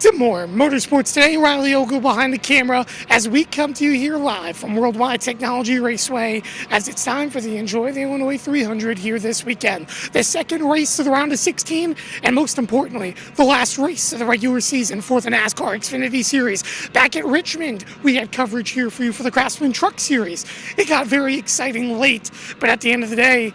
to more Motorsports Today. Riley Ogle behind the camera as we come to you here live from World Wide Technology Raceway as it's time for the Enjoy the Illinois 300 here this weekend. The second race of the round of 16 and most importantly, the last race of the regular season for the NASCAR Xfinity Series. Back at Richmond, we had coverage here for you for the Craftsman Truck Series. It got very exciting late, but at the end of the day,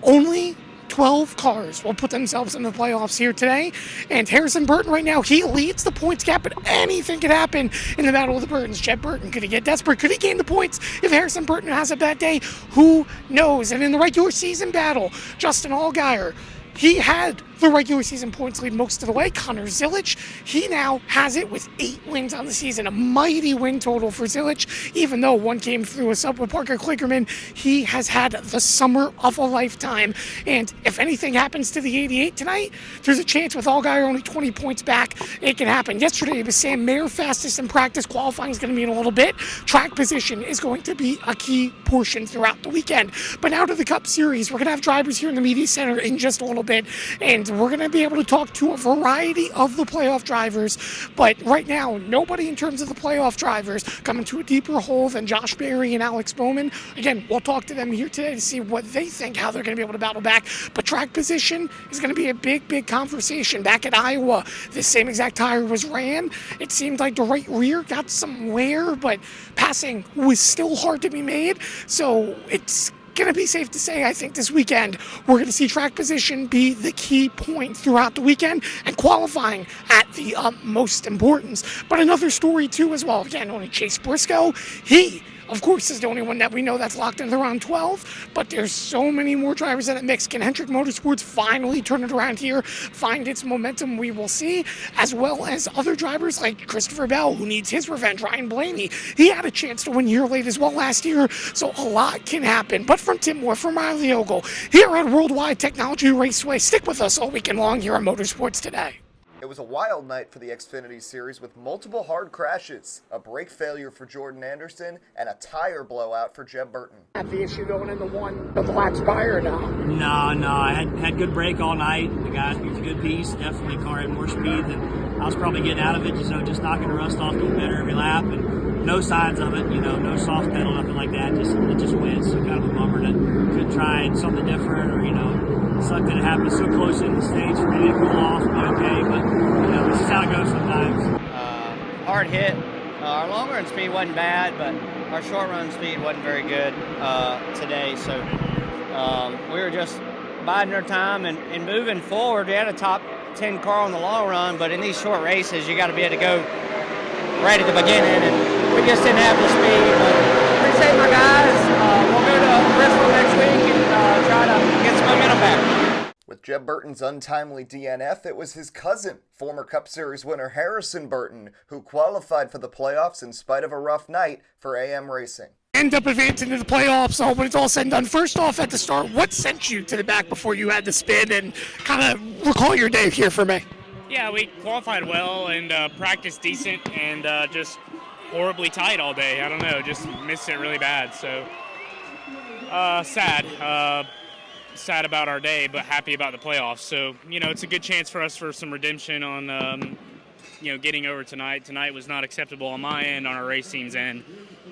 only 12 cars will put themselves in the playoffs here today, and Harrison Burton right now, he leads the points gap, but anything could happen in the Battle of the Burtons. Jeb Burton, could he get desperate? Could he gain the points if Harrison Burton has a bad day? Who knows? And in the regular season battle, Justin Allgaier, he had the regular season points lead most of the way. Connor Zilisch, he now has it with 8 wins on the season, a mighty win total for Zilisch. Even though one came through a sub with Parker Kligerman, he has had the summer of a lifetime. And if anything happens to the 88 tonight, there's a chance with Allgaier only 20 points back, it can happen. Yesterday it was Sam Mayer fastest in practice. Qualifying is going to be in a little bit. Track position is going to be a key portion throughout the weekend. But now to the Cup Series, we're going to have drivers here in the media center in just a little bit, and we're going to be able to talk to a variety of the playoff drivers. But right now, nobody in terms of the playoff drivers coming to a deeper hole than Josh Berry and Alex Bowman. Again, we'll talk to them here today to see what they think, how they're going to be able to battle back. But track position is going to be a big conversation. Back at Iowa, the same exact tire was ran. It seemed like the right rear got some wear, but passing was still hard to be made. So it's going to be safe to say, I think this weekend, we're going to see track position be the key point throughout the weekend and qualifying at the utmost importance. But another story, too, as well. Again, only Chase Briscoe, he, of course, is the only one that we know that's locked into round 12, but there's so many more drivers in that mix. Can Hendrick Motorsports finally turn it around here, find its momentum? We will see, as well as other drivers like Christopher Bell, who needs his revenge. Ryan Blaney, he had a chance to win year late as well last year, so a lot can happen. But from Tim Moore, from Riley Ogle, here at World Wide Technology Raceway, stick with us all weekend long here on Motorsports Today. It was a wild night for the Xfinity Series with multiple hard crashes, a brake failure for Jordan Anderson, and a tire blowout for Jeb Burton. Have the issue going into one of the laps by or no? No. I had good brake all night. The guys moved a good piece. Definitely the car had more speed than I was probably getting out of it. Just knocking the rust off, getting better every lap, and no signs of it. No soft pedal, nothing like that. It just went. So kind of a bummer that could try something different, or sucked that it happened so close in the stage for me to cool off and be okay. But this is how it goes sometimes. Hard hit. Our long run speed wasn't bad, but our short run speed wasn't very good today. So we were just biding our time and moving forward. We had a top 10 car on the long run, but in these short races, you got to be able to go right at the beginning, and we just didn't have the speed. But appreciate my guys. We'll go to Bristol next week and try to get some momentum back. With Jeb Burton's untimely DNF, it was his cousin, former Cup Series winner Harrison Burton, who qualified for the playoffs in spite of a rough night for AM Racing. End up advancing to the playoffs, so when it's all said and done. First off, at the start, what sent you to the back before you had to spin, and kind of recall your day here for me? Yeah, we qualified well and practiced decent, and just horribly tight all day. I don't know, just missed it really bad. So sad about our day, but happy about the playoffs. So it's a good chance for us for some redemption on getting over tonight. Tonight was not acceptable on my end, on our race team's end,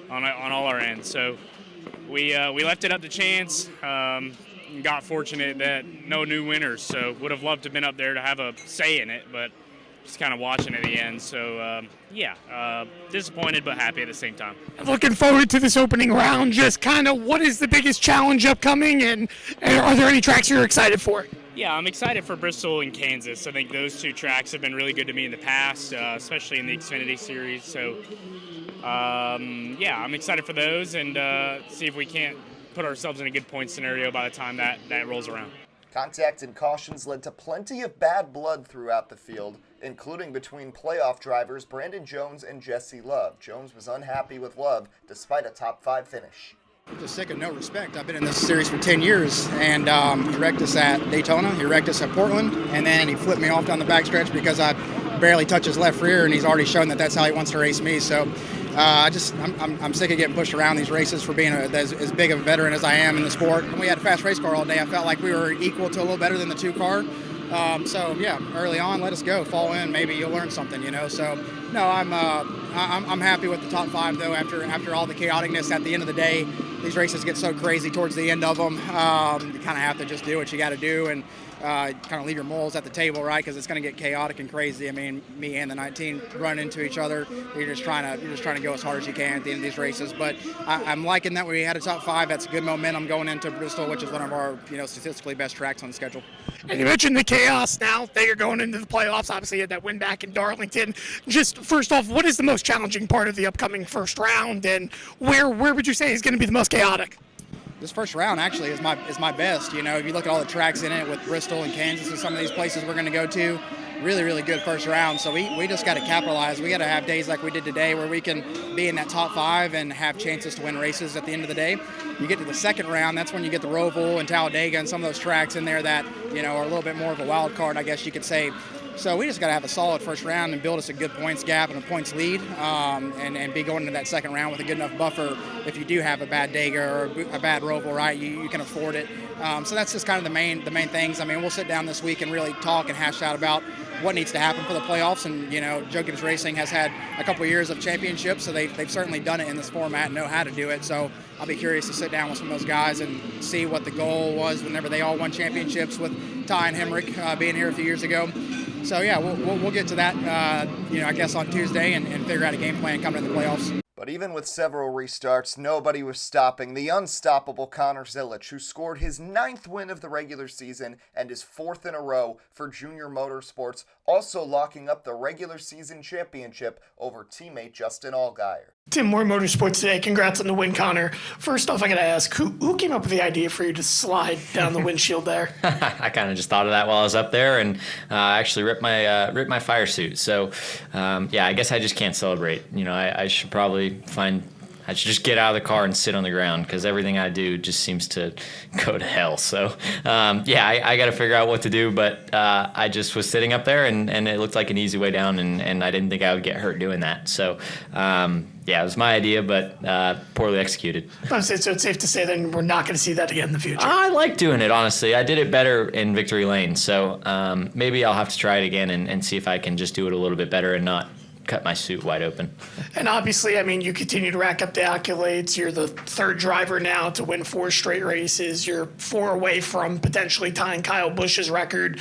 on all our ends. So we left it up to chance. Got fortunate that no new winners, so would have loved to have been up there to have a say in it, but just kind of watching at the end. So disappointed but happy at the same time. Looking forward to this opening round. Just kind of what is the biggest challenge upcoming, and are there any tracks you're excited for? Yeah, I'm excited for Bristol and Kansas. I think those two tracks have been really good to me in the past, especially in the Xfinity Series. So I'm excited for those, and see if we can't put ourselves in a good point scenario by the time that rolls around. Contact and cautions led to plenty of bad blood throughout the field, including between playoff drivers Brandon Jones and Jesse Love. Jones was unhappy with Love despite a top 5 finish. Just sick of no respect. I've been in this series for 10 years, and he wrecked us at Daytona, he wrecked us at Portland, and then he flipped me off down the backstretch because I barely touched his left rear, and he's already shown that that's how he wants to race me. So I'm sick of getting pushed around these races for being as big of a veteran as I am in the sport. When we had a fast race car all day, I felt like we were equal to a little better than the 2 car. So yeah, early on, let us go, fall in, maybe you'll learn something, So no, I'm happy with the top 5 though. After all the chaoticness at the end of the day, these races get so crazy towards the end of them. You kind of have to just do what you got to do and kind of leave your morals at the table, right? Because it's going to get chaotic and crazy. I mean, me and the 19 run into each other. You're just trying to go as hard as you can at the end of these races. But I'm liking that we had a top 5. That's good momentum going into Bristol, which is one of our statistically best tracks on the schedule. And you mentioned the chaos now that you're going into the playoffs. Obviously, you had that win back in Darlington. Just first off, what is the most challenging part of the upcoming first round, and where would you say is going to be the most chaotic? This first round actually is my best. If you look at all the tracks in it with Bristol and Kansas and some of these places we're going to go to, really, really good first round. So we just got to capitalize. We got to have days like we did today where we can be in that top 5 and have chances to win races at the end of the day. You get to the second round, that's when you get the Roval and Talladega and some of those tracks in there that, are a little bit more of a wild card, I guess you could say. So we just got to have a solid first round and build us a good points gap and a points lead, and be going into that second round with a good enough buffer. If you do have a bad Dega or a bad Roval, right, you can afford it. So that's just kind of the main things. I mean, we'll sit down this week and really talk and hash out about what needs to happen for the playoffs. And Joe Gibbs Racing has had a couple of years of championships, so they've certainly done it in this format and know how to do it. So I'll be curious to sit down with some of those guys and see what the goal was whenever they all won championships, with Ty and Hemrick being here a few years ago. So yeah, we'll get to that, I guess on Tuesday and figure out a game plan coming to the playoffs. But even with several restarts, nobody was stopping the unstoppable Connor Zilisch, who scored his 9th win of the regular season and his 4th in a row for Junior Motorsports, also locking up the regular season championship over teammate Justin Allgaier. Tim Moore, Motorsports Today. Congrats on the win, Connor. First off, I got to ask, who came up with the idea for you to slide down the windshield there? I kind of just thought of that while I was up there, and actually ripped my fire suit. So, I guess I just can't celebrate. I should probably I should just get out of the car and sit on the ground, because everything I do just seems to go to hell. So, I got to figure out what to do. But I just was sitting up there, and it looked like an easy way down, and I didn't think I would get hurt doing that. So, it was my idea, but poorly executed. So it's safe to say then we're not going to see that again in the future. I like doing it, honestly. I did it better in Victory Lane. So maybe I'll have to try it again and see if I can just do it a little bit better and not cut my suit wide open. And obviously, you continue to rack up the accolades. You're the 3rd driver now to win 4 straight races. You're 4 away from potentially tying Kyle Busch's record.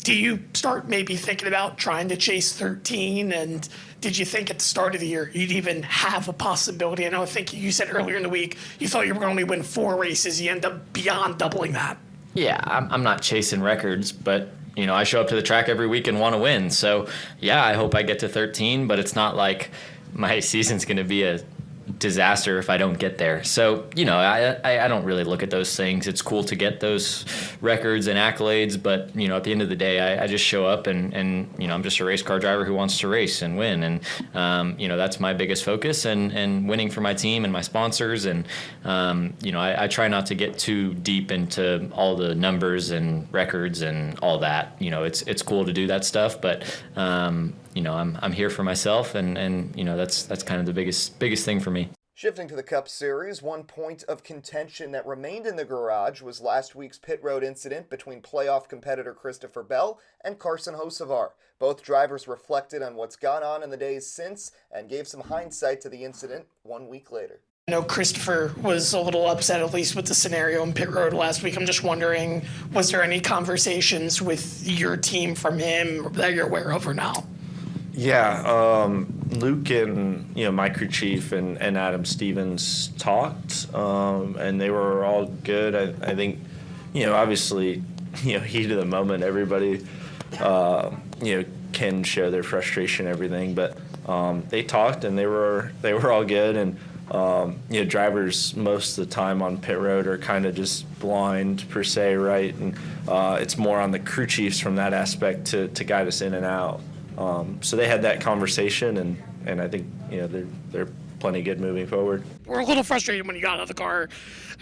Do you start maybe thinking about trying to chase 13? And did you think at the start of the year you'd even have a possibility? I think you said earlier in the week you thought you were going to only win 4 races. You end up beyond doubling that. Yeah, I'm not chasing records, but I show up to the track every week and want to win. So, I hope I get to 13, but it's not like my season's going to be a disaster if I don't get there. So, I don't really look at those things. It's cool to get those records and accolades, but, at the end of the day, I just show up and I'm just a race car driver who wants to race and win. And, that's my biggest focus, and winning for my team and my sponsors. And, I try not to get too deep into all the numbers and records and all that. It's cool to do that stuff, but, I'm here for myself, and that's kind of the biggest thing for me. Shifting to the Cup Series, one point of contention that remained in the garage was last week's pit road incident between playoff competitor Christopher Bell and Carson Hocevar. Both drivers reflected on what's gone on in the days since and gave some hindsight to the incident 1 week later. I know Christopher was a little upset, at least with the scenario in pit road last week. I'm just wondering, was there any conversations with your team from him that you're aware of or now? Yeah, Luke and my crew chief and Adam Stevens talked, and they were all good. I think obviously heat of the moment, everybody can share their frustration and everything, but they talked and they were all good. And drivers most of the time on pit road are kind of just blind per se, right? And it's more on the crew chiefs from that aspect to guide us in and out. So they had that conversation, and I think they're plenty good moving forward. We're a little frustrated when you got out of the car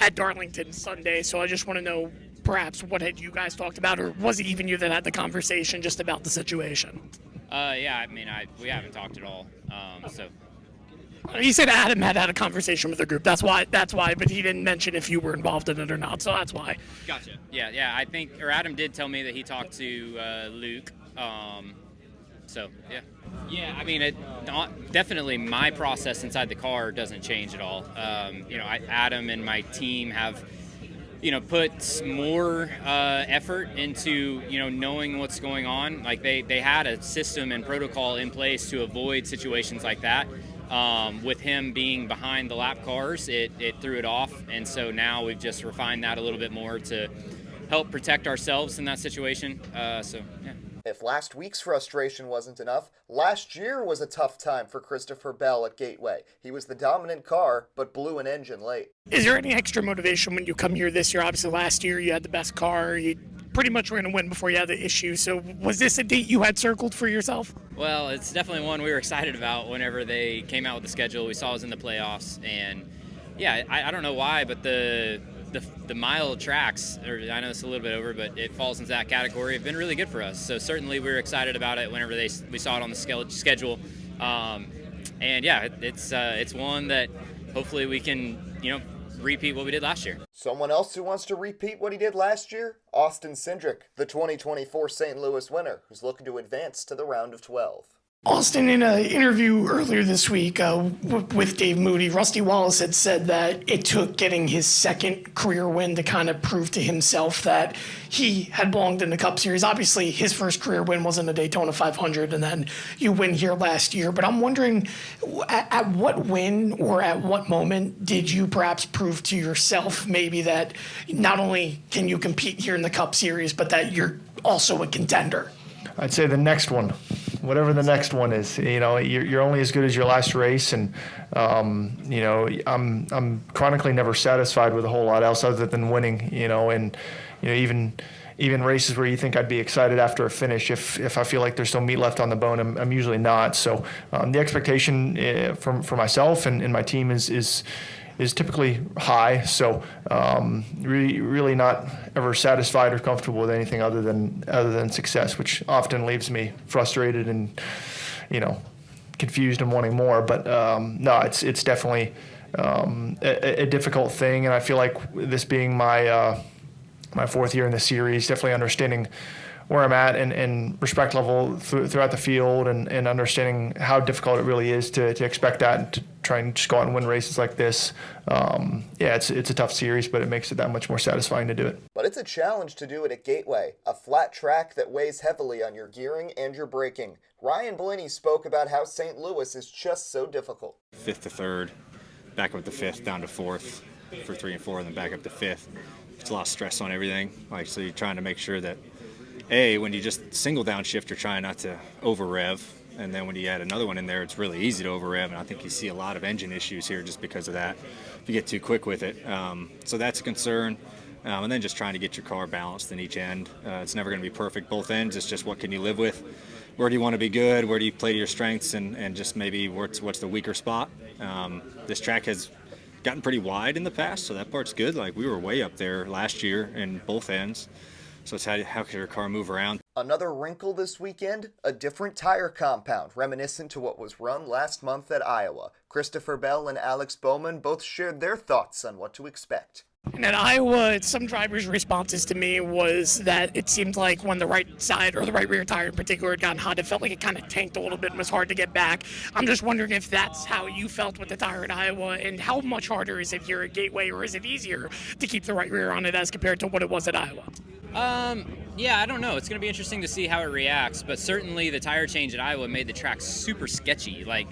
at Darlington Sunday, so I just want to know perhaps what had you guys talked about, or was it even you that had the conversation just about the situation? We haven't talked at all. He said Adam had a conversation with the group. That's why. But he didn't mention if you were involved in it or not. So that's why. Gotcha. Yeah. I think, or Adam did tell me that he talked to Luke. So yeah. Yeah, I mean, definitely my process inside the car doesn't change at all. Adam and my team have, put more effort into, knowing what's going on. Like they had a system and protocol in place to avoid situations like that. With him being behind the lap cars, it threw it off. And so now we've just refined that a little bit more to help protect ourselves in that situation. Yeah. If last week's frustration wasn't enough, last year was a tough time for Christopher Bell at Gateway. He was the dominant car, but blew an engine late. Is there any extra motivation when you come here this year? Obviously, last year you had the best car. You pretty much were going to win before you had the issue. So was this a date you had circled for yourself? Well, it's definitely one we were excited about whenever they came out with the schedule. We saw it was in the playoffs. And, yeah, I don't know why, but the mile tracks, or I know it's a little bit over, but it falls into that category, have been really good for us. So certainly we were excited about it whenever we saw it on the schedule. And yeah, it's one that hopefully we can, repeat what we did last year. Someone else who wants to repeat what he did last year? Austin Cindric, the 2024 St. Louis winner, who's looking to advance to the round of 12. Austin, in an interview earlier this week with Dave Moody, Rusty Wallace had said that it took getting his second career win to kind of prove to himself that he had belonged in the Cup Series. Obviously, his first career win was in the Daytona 500, and then you win here last year. But I'm wondering, at what win or at what moment did you perhaps prove to yourself maybe that not only can you compete here in the Cup Series, but that you're also a contender? I'd say the next one, whatever the next one is. You're only as good as your last race, and I'm chronically never satisfied with a whole lot else other than winning. Even races where you think I'd be excited after a finish, if I feel like there's still meat left on the bone, I'm usually not. So the expectation for myself and my team is typically high, so really not ever satisfied or comfortable with anything other than success, which often leaves me frustrated and confused and wanting more. But no, it's definitely a difficult thing, and I feel like this being my fourth year in the series, definitely understanding where I'm at and respect level throughout the field and understanding how difficult it really is to expect that and to try and just go out and win races like this. It's a tough series, but it makes it that much more satisfying to do it. But it's a challenge to do it at Gateway, a flat track that weighs heavily on your gearing and your braking. Ryan Blaney spoke about how St. Louis is just so difficult. 5th to 3rd, back up to 5th, down to 4th for 3 and 4, and then back up to 5th. It's a lot of stress on everything. So you're trying to make sure that when you just single downshift, you're trying not to over rev, and then when you add another one in there, it's really easy to over rev, and I think you see a lot of engine issues here just because of that if you get too quick with it. So that's a concern, and then just trying to get your car balanced in each end. It's never going to be perfect both ends. It's just what can you live with, where do you want to be good, where do you play to your strengths, and just maybe what's the weaker spot. This track has gotten pretty wide in the past, so that part's good. Like, we were way up there last year in both ends. So it's how can your car move around. Another wrinkle this weekend, a different tire compound, reminiscent to what was run last month at Iowa. Christopher Bell and Alex Bowman both shared their thoughts on what to expect. And at Iowa, some drivers' responses to me was that it seemed like when the right side, or the right rear tire in particular, had gotten hot, it felt like it kind of tanked a little bit and was hard to get back. I'm just wondering if that's how you felt with the tire at Iowa, and how much harder is it here at Gateway, or is it easier to keep the right rear on it as compared to what it was at Iowa? I don't know. It's going to be interesting to see how it reacts, but certainly the tire change at Iowa made the track super sketchy. Like,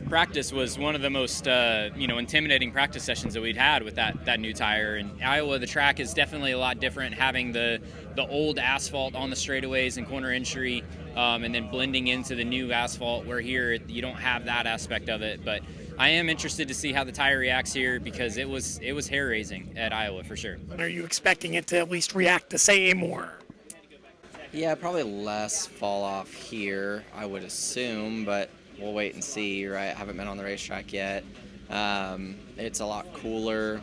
practice was one of the most, intimidating practice sessions that we'd had with that new tire. And Iowa, the track is definitely a lot different, having the old asphalt on the straightaways and corner entry, and then blending into the new asphalt, where here you don't have that aspect of it. But I am interested to see how the tire reacts here, because it was hair-raising at Iowa for sure. Are you expecting it to at least react the same, or? Yeah, probably less fall off here, I would assume, but we'll wait and see, right? I haven't been on the racetrack yet. It's a lot cooler.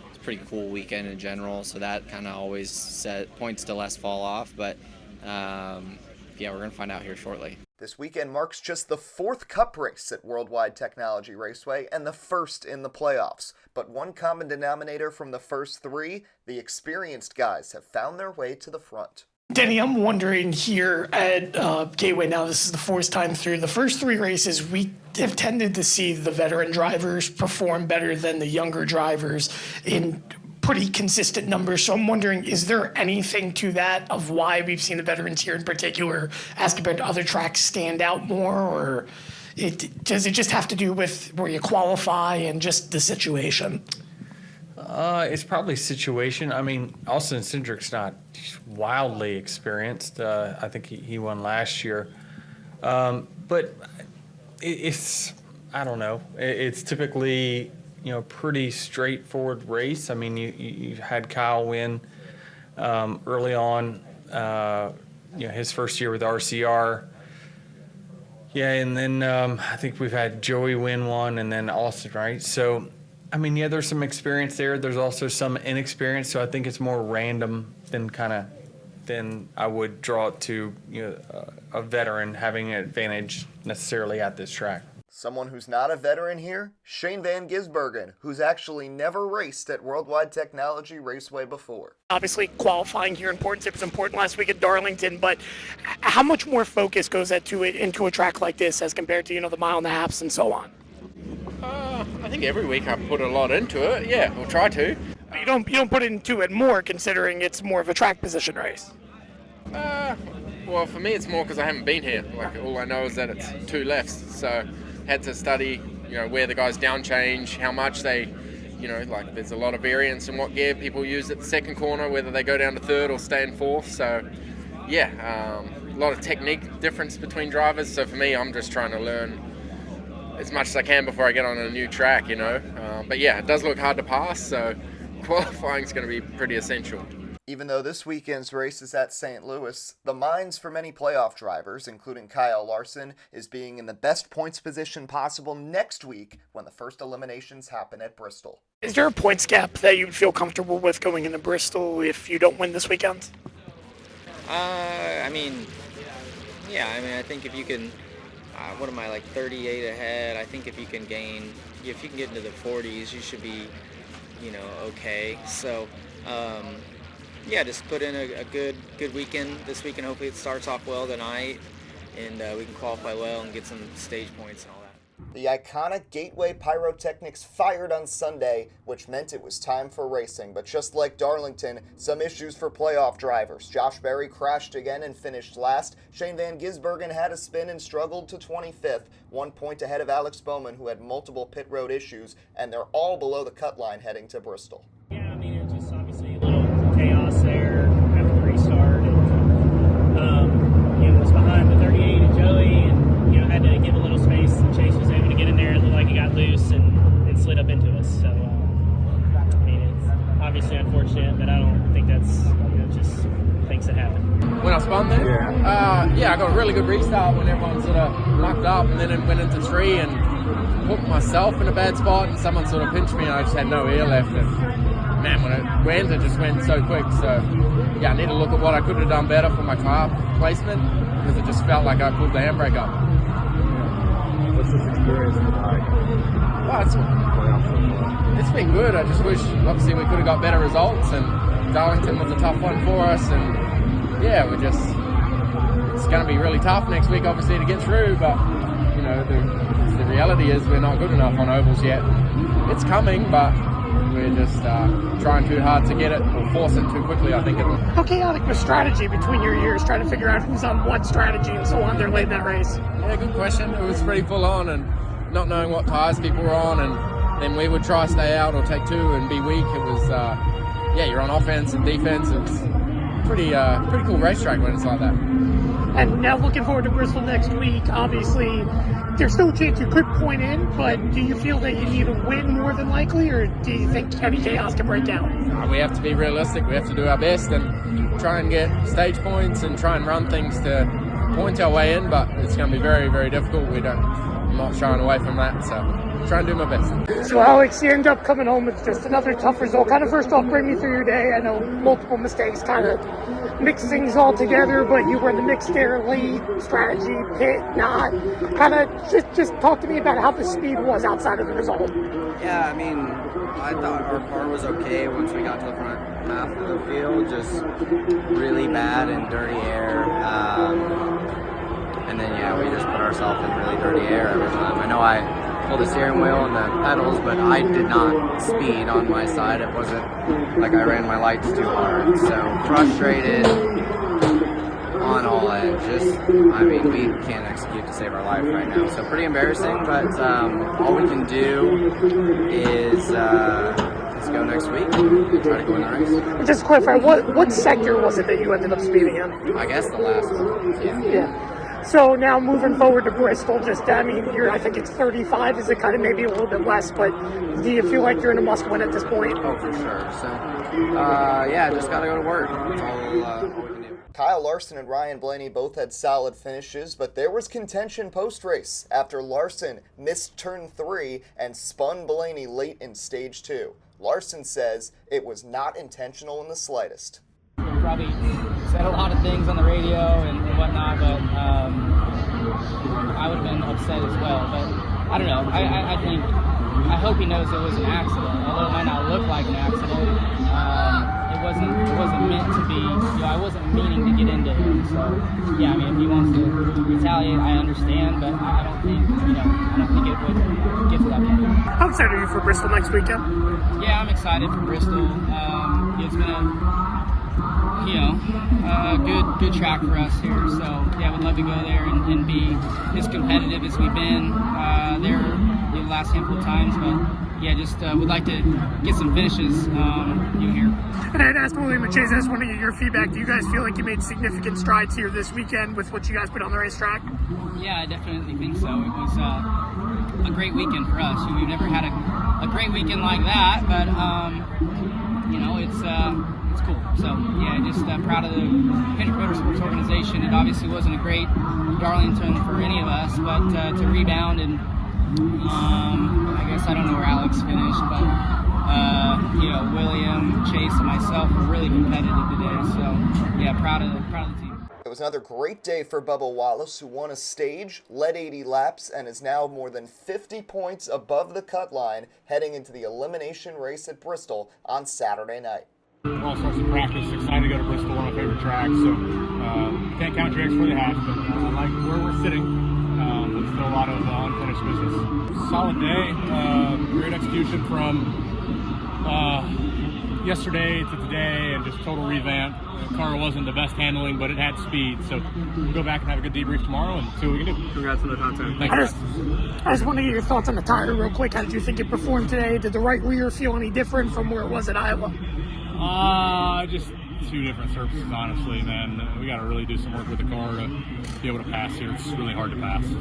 It's a pretty cool weekend in general, so that kind of always points to less fall off, but we're going to find out here shortly. This weekend marks just the 4th Cup race at World Wide Technology Raceway and the first in the playoffs. But one common denominator from the first 3, the experienced guys have found their way to the front. Denny, I'm wondering here at Gateway now, this is the 4th time through. The first 3 races, we have tended to see the veteran drivers perform better than the younger drivers in pretty consistent numbers. So I'm wondering, is there anything to that of why we've seen the veterans here in particular as compared to other tracks stand out more? Or does it just have to do with where you qualify and just the situation? It's probably situation. I mean, Austin Cindric's not wildly experienced. I think he won last year. But it's, I don't know. It's typically, pretty straightforward race. I mean, you had Kyle win early on, his first year with RCR. Yeah, and then I think we've had Joey win one and then Austin, right? So, I mean, yeah, there's some experience there. There's also some inexperience, so I think it's more random than I would draw it to a veteran having an advantage necessarily at this track. Someone who's not a veteran here, Shane Van Gisbergen, who's actually never raced at World Wide Technology Raceway before. Obviously, qualifying here important. It was important last week at Darlington, but how much more focus goes into a track like this as compared to the mile and a halves and so on? I think every week I put a lot into it. Yeah, we'll try to. But you don't put into it more, considering it's more of a track position race. Well, for me, it's more because I haven't been here. Like, all I know is that it's 2 lefts, so had to study, where the guys down change, how much they, there's a lot of variance in what gear people use at the second corner, whether they go down to 3rd or stay in 4th. So, yeah, a lot of technique difference between drivers. So for me, I'm just trying to learn as much as I can before I get on a new track, But yeah, it does look hard to pass, so qualifying is going to be pretty essential. Even though this weekend's race is at St. Louis, the minds for many playoff drivers, including Kyle Larson, is being in the best points position possible next week when the first eliminations happen at Bristol. Is there a points gap that you'd feel comfortable with going into Bristol if you don't win this weekend? I think if you can, 38 ahead. I think if you can get into the 40s, you should be, okay. So, just put in a good weekend this weekend. Hopefully it starts off well tonight, and we can qualify well and get some stage points and all that. The iconic Gateway Pyrotechnics fired on Sunday, which meant it was time for racing. But just like Darlington, some issues for playoff drivers. Josh Berry crashed again and finished last. Shane Van Gisbergen had a spin and struggled to 25th, 1 point ahead of Alex Bowman, who had multiple pit road issues, and they're all below the cut line heading to Bristol. Yeah, it's just obviously a little chaos there after the restart. And, was behind the 38 and Joey, and, had to give a little space, and Chase was able to get in there. It looked like he got loose and slid up into us. So, it's obviously unfortunate, but I don't think that's, just things that happen. When I spun there? I got a really good restart when everyone sort of locked up, and then it went into 3 and put myself in a bad spot, and someone sort of pinched me, and I just had no air left. And man, when it went, it just went so quick. So, I need to look at what I could have done better for my car placement, because it just felt like I pulled the handbrake up. What's this experience like? Well, it's been good. I just wish, obviously, we could have got better results, and Darlington was a tough one for us, and it's going to be really tough next week, obviously, to get through, but, the reality is we're not good enough on ovals yet. It's coming, but we're just trying too hard to get it, or force it too quickly, I think. How chaotic was strategy between your years, trying to figure out who's on what strategy and so on there late in that race? Yeah, good question. It was pretty full on, and not knowing what tyres people were on, and then we would try to stay out or take 2 and be weak. It was, you're on offense and defense. It's pretty cool racetrack when it's like that. And now looking forward to Bristol next week. Obviously, there's still a chance you could point in, but do you feel that you need to win more than likely, or do you think any chaos can break down? We have to be realistic. We have to do our best and try and get stage points and try and run things to point our way in, but it's going to be very, very difficult. I'm not shying away from that, so try and do my best. So Alex, you end up coming home with just another tough result. Kind of first off, bring me through your day. I know multiple mistakes kind of mix things all together, but you were in the mix there late, strategy, pit, not. Kind of just talk to me about how the speed was outside of the result. Yeah, I mean, I thought our car was okay once we got to the front half of the field, just really bad and dirty air. And then, yeah, we just put ourselves in really dirty air every time. I know I pulled the steering wheel and the pedals, but I did not speed on my side. It wasn't like I ran my lights too hard. So frustrated on all ends. Just, I mean, we can't execute to save our life right now. So pretty embarrassing, but all we can do is go next week and try to go in the race. Just to clarify, what sector was it that you ended up speeding in? I guess the last one. Yeah. So now moving forward to Bristol, I think it's 35. Is it kind of maybe a little bit less, but do you feel like you're in a must-win at this point? Oh, for sure. So, yeah, just got to go to work. That's all we can do. Kyle Larson and Ryan Blaney both had solid finishes, but there was contention post-race after Larson missed turn 3 and spun Blaney late in stage 2. Larson says it was not intentional in the slightest. Probably said a lot of things on the radio and whatnot, but I would have been upset as well. But I don't know. I hope he knows it was an accident, although it might not look like an accident. It wasn't meant to be. I wasn't meaning to get into him. So yeah, I mean, if he wants to retaliate, I understand, but I don't think it would get to that point. How excited are you for Bristol next weekend? Yeah, I'm excited for Bristol. It's been a good track for us here. So yeah, we'd love to go there and be as competitive as we've been there the last handful of times. But yeah, just would like to get some finishes here. And I had asked William and Chase, I just want to get your feedback. Do you guys feel like you made significant strides here this weekend with what you guys put on the racetrack? Yeah, I definitely think so. It was a great weekend for us. We've never had a great weekend like that, but it's cool. So yeah, just proud of the Hendrick Motorsports organization. It obviously wasn't a great Darlington for any of us, but to rebound and I guess I don't know where Alex finished, but William, Chase, and myself were really competitive today. So yeah, proud of the team. It was another great day for Bubba Wallace, who won a stage, led 80 laps, and is now more than 50 points above the cut line heading into the elimination race at Bristol on Saturday night. All sorts of practice. Excited to go to Bristol, one of my favorite tracks. So can't count your eggs before they hatch, but I like where we're sitting. There's still a lot of unfinished business. Solid day. Great execution from yesterday to today, and just total revamp. The car wasn't the best handling, but it had speed. So we'll go back and have a good debrief tomorrow and see what we can do. Congrats on the content. Thanks. I just want to get your thoughts on the tire real quick. How did you think it performed today? Did the right rear feel any different from where it was at Iowa? Just two different surfaces, honestly, man. We got to really do some work with the car to be able to pass here. It's really hard to pass. So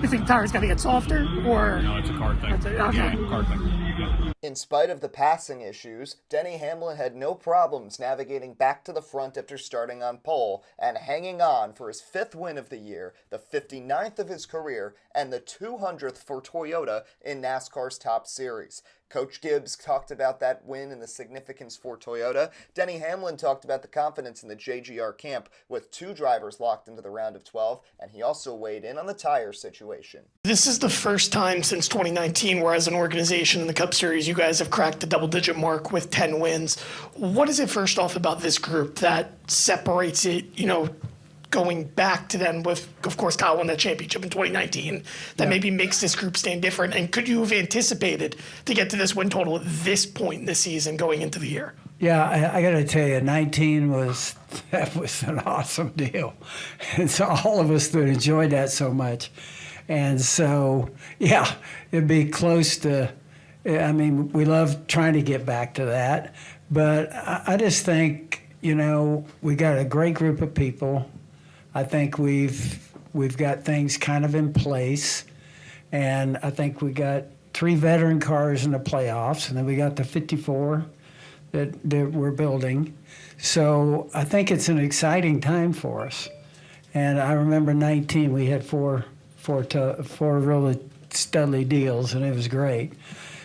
you think the tire's got to get softer, or no? It's a car thing. Okay. Yeah, car thing. Yeah. In spite of the passing issues, Denny Hamlin had no problems navigating back to the front after starting on pole and hanging on for his 5th win of the year, the 59th of his career, and the 200th for Toyota in NASCAR's Top Series. Coach Gibbs talked about that win and the significance for Toyota. Denny Hamlin talked about the confidence in the JGR camp with 2 drivers locked into the round of 12, and he also weighed in on the tire situation. This is the first time since 2019 where as an organization in the Cup Series you guys have cracked the double-digit mark with 10 wins. What is it first off about this group that separates it, going back to them with, of course, Kyle won that championship in 2019, that maybe makes this group stand different? And could you have anticipated to get to this win total at this point in the season going into the year? Yeah, I got to tell you, 19 was an awesome deal. And so all of us that enjoyed that so much. And so, yeah, it'd be close to, we love trying to get back to that. But I just think, we got a great group of people. I think we've got things kind of in place, and I think we got 3 veteran cars in the playoffs, and then we got the 54 that we're building. So I think it's an exciting time for us. And I remember 19, we had four really studly deals, and it was great.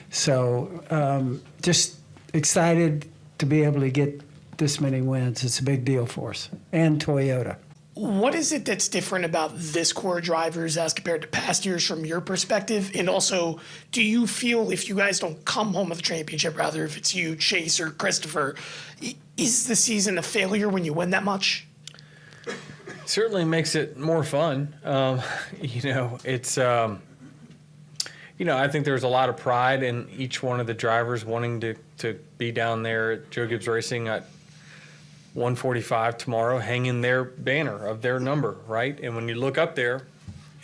So just excited to be able to get this many wins. It's a big deal for us and Toyota. What is it that's different about this core of drivers as compared to past years from your perspective? And also, do you feel if you guys don't come home with a championship, rather if it's you, Chase, or Christopher, is the season a failure when you win that much? Certainly makes it more fun. It's, I think there's a lot of pride in each one of the drivers wanting to be down there at Joe Gibbs Racing at 145 tomorrow, hanging their banner of their number, right? And when you look up there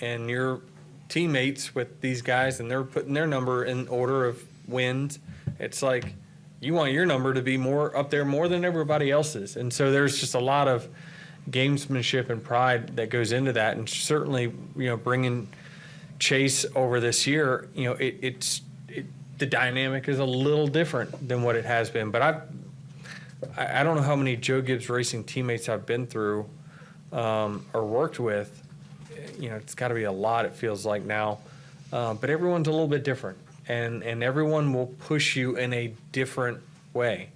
and your teammates with these guys and they're putting their number in order of wins, it's like you want your number to be more up there more than everybody else's. And so there's just a lot of gamesmanship and pride that goes into that. And certainly, bringing Chase over this year, the dynamic is a little different than what it has been. But I don't know how many Joe Gibbs Racing teammates I've been through or worked with. It's got to be a lot, it feels like now. But everyone's a little bit different. And everyone will push you in a different way.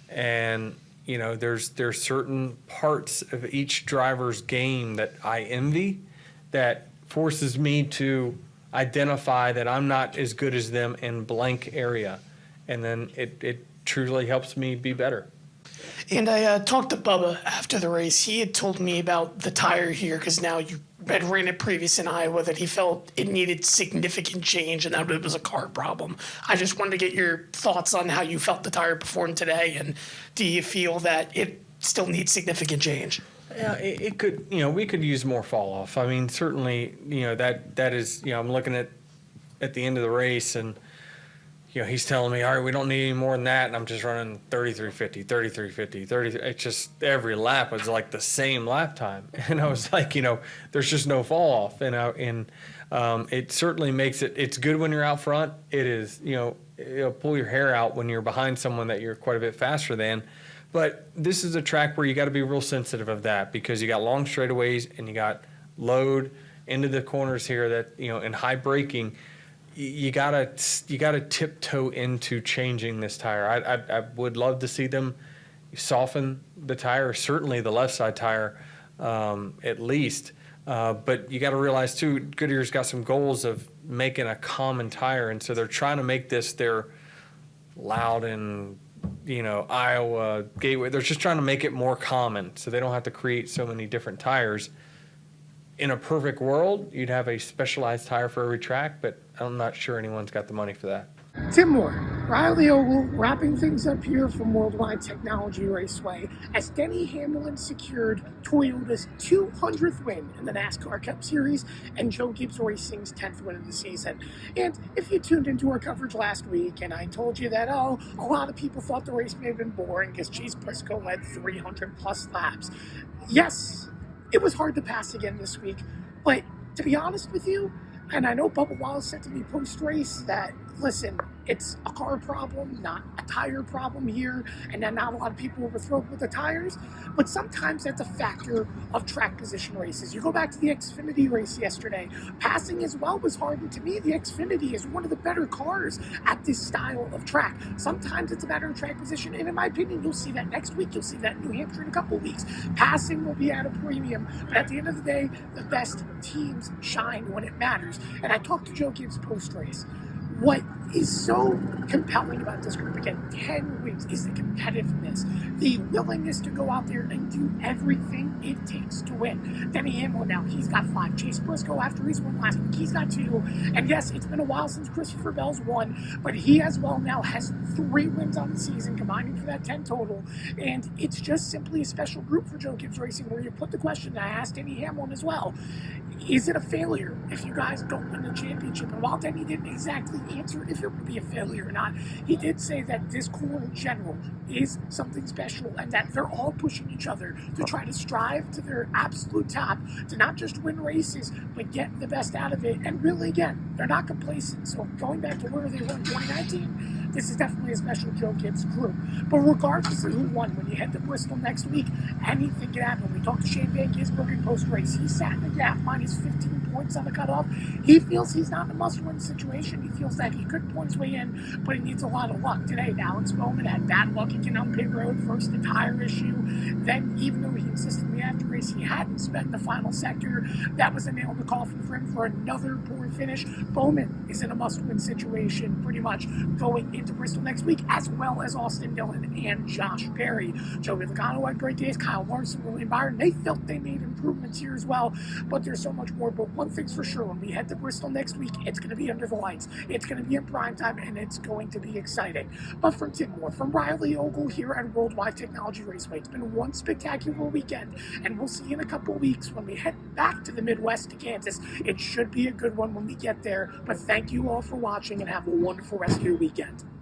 And, there's certain parts of each driver's game that I envy that forces me to identify that I'm not as good as them in blank area. And then it truly helps me be better. And I talked to Bubba after the race. He had told me about the tire here because now you had ran it previous in Iowa that he felt it needed significant change and that it was a car problem. I just wanted to get your thoughts on how you felt the tire performed today, and do you feel that it still needs significant change? Yeah, it could, we could use more fall off. I mean, certainly, that is, I'm looking at the end of the race and, he's telling me, all right, we don't need any more than that. And I'm just running 33.50, 33.50, 30. It's just every lap was like the same lap time. And I was like, there's just no fall off. And it certainly makes it's good when you're out front. It is, it'll pull your hair out when you're behind someone that you're quite a bit faster than. But this is a track where you got to be real sensitive of that because you got long straightaways and you got load into the corners here that, in high braking, you gotta tiptoe into changing this tire. I would love to see them soften the tire, certainly the left side tire, at least. But you got to realize too, Goodyear's got some goals of making a common tire, and so they're trying to make this their Loudon, Iowa Gateway. They're just trying to make it more common, so they don't have to create so many different tires. In a perfect world, you'd have a specialized tire for every track, but I'm not sure anyone's got the money for that. Tim Moore, Riley Ogle, wrapping things up here from World Wide Technology Raceway as Denny Hamlin secured Toyota's 200th win in the NASCAR Cup Series and Joe Gibbs Racing's 10th win of the season. And if you tuned into our coverage last week and I told you that, a lot of people thought the race may have been boring because Chase Briscoe led 300 plus laps. Yes, it was hard to pass again this week, but to be honest with you, and I know Bubba Wallace said to me post-race that, listen, it's a car problem, not a tire problem here, and then not a lot of people were thrilled with the tires, but sometimes that's a factor of track position races. You go back to the Xfinity race yesterday, passing as well was hard, and to me, the Xfinity is one of the better cars at this style of track. Sometimes it's a matter of track position, and in my opinion, you'll see that next week, you'll see that in New Hampshire in a couple of weeks. Passing will be at a premium, but at the end of the day, the best teams shine when it matters. And I talked to Joe Gibbs post-race. What is so compelling about this group, again, 10 wins, is the competitiveness, the willingness to go out there and do everything it takes to win. Denny Hamlin now, he's got 5. Chase Briscoe, after he's won last week, he's got 2. And yes, it's been a while since Christopher Bell's won, but he as well now has 3 wins on the season, combining for that 10 total. And it's just simply a special group for Joe Gibbs Racing where you put the question, I asked Denny Hamlin as well, is it a failure if you guys don't win the championship? And while Denny didn't exactly answer if it would be a failure or not, he did say that this core in general is something special and that they're all pushing each other to try to strive to their absolute top, to not just win races, but get the best out of it. And really, again, they're not complacent. So going back to where they were in 2019, this is definitely a special Joe Gibbs crew. But regardless of who won, when you head to Bristol next week, anything can happen. We talked to Shane Van Gisbergen post-race. He sat in the gap minus 15 points on the cutoff. He feels he's not in a must-win situation. He feels that he could point his way in, but he needs a lot of luck. Today, Alex Bowman had bad luck again on pit road, first the tire issue. Then, even though he insisted in the after race he hadn't spent the final sector, that was a nail in the coffin for him for another poor finish. Bowman is in a must-win situation pretty much going into Bristol next week, as well as Austin Dillon and Josh Perry. Joey Logano had great days. Kyle Larson, William Byron, they felt they made improvements here as well, but there's so much more. But one thing's for sure, when we head to Bristol next week, it's going to be under the lights. It's going to be in prime time, and it's going to be exciting. But from Tim Moore, from Riley Ogle here at World Wide Technology Raceway, it's been one spectacular weekend, and we'll see you in a couple weeks when we head back to the Midwest to Kansas. It should be a good one when we get there. But thank you all for watching, and have a wonderful rest of your weekend.